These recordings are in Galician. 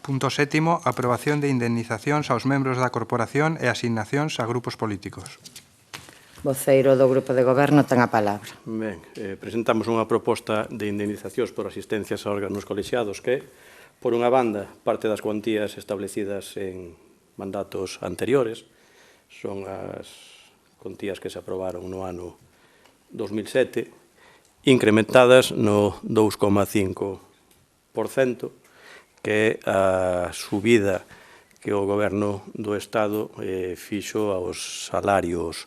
Punto sétimo, aprobación de indemnizacións aos membros da corporación e asignacións a grupos políticos. Voceiro do Grupo de Goberno ten a palabra. Ben, presentamos unha proposta de indemnizacións por asistencias a órganos colexiados que, por unha banda, parte das cuantías establecidas en mandatos anteriores, son as cuantías que se aprobaron no ano 2007, incrementadas no 2,5%, que é a subida que o Goberno do Estado fixo aos salarios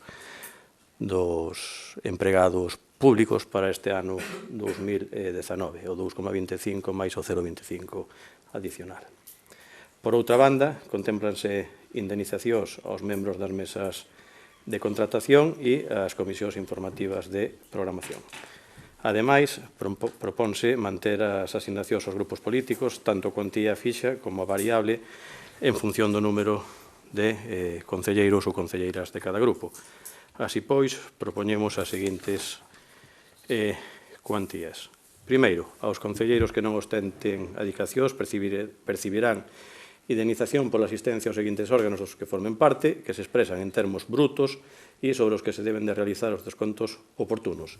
dos empregados públicos para este ano 2019, o 2,25 máis o 0,25 adicional. Por outra banda, contémplanse indemnizacións aos membros das mesas de contratación e as comisións informativas de programación. Ademais, proponse manter as asignacións aos grupos políticos, tanto cuantía fixa como variable, en función do número de concelleiros ou concelleiras de cada grupo. Así pois, propoñemos as seguintes cuantías. Primeiro, aos concelleiros que non ostenten adicacións percibirán indemnización pola asistencia aos seguintes órganos dos que formen parte, que se expresan en termos brutos e sobre os que se deben de realizar os descontos oportunos.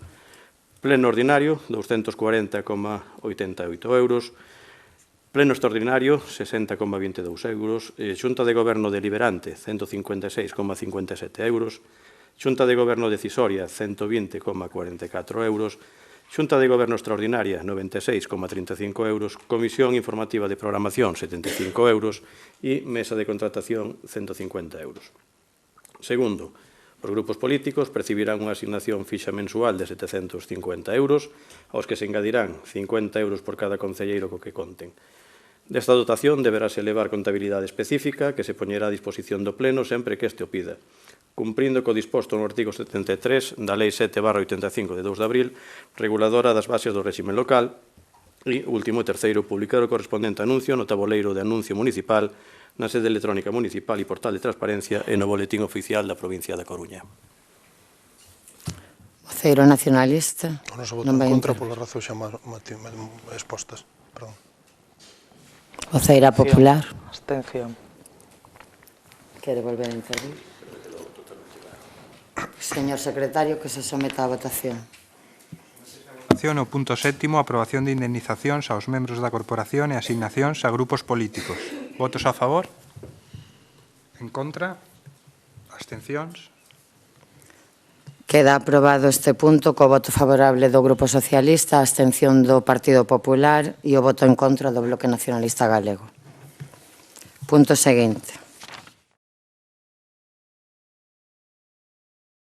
Pleno ordinario, 240,88 euros. Pleno extraordinario, 60,22 euros. Xunta de Goberno deliberante, 156,57 euros. Xunta de Goberno decisoria, 120,44 euros. Xunta de Goberno extraordinaria, 96,35 euros. Comisión informativa de programación, 75 euros. E mesa de contratación, 150 euros. Segundo, os grupos políticos percibirán unha asignación fixa mensual de 750 euros, aos que se engadirán 50 euros por cada concelleiro co que conten. Desta dotación deberase elevar contabilidade específica que se poñerá a disposición do Pleno sempre que este o pida, cumprindo co disposto no artigo 73 da Lei 7/85 de 2 de abril, reguladora das bases do réxime local, e, último e terceiro, publicar o correspondente anuncio no tabuleiro de anuncio municipal, na sede electrónica municipal e portal de transparencia e no boletín oficial da provincia da Coruña. Voceiro nacionalista. O noso voto en contra polas razóns xa expostas. Voceira popular. Abstención. Quere volver a intervir? Señor secretario, que se someta a votación. O punto sétimo, aprobación de indemnizacións aos membros da corporación e asignacións a grupos políticos. Votos a favor? En contra? Abstencións? Queda aprobado este punto co voto favorable do Grupo Socialista, a abstención do Partido Popular e o voto en contra do Bloque Nacionalista Galego. Punto seguinte.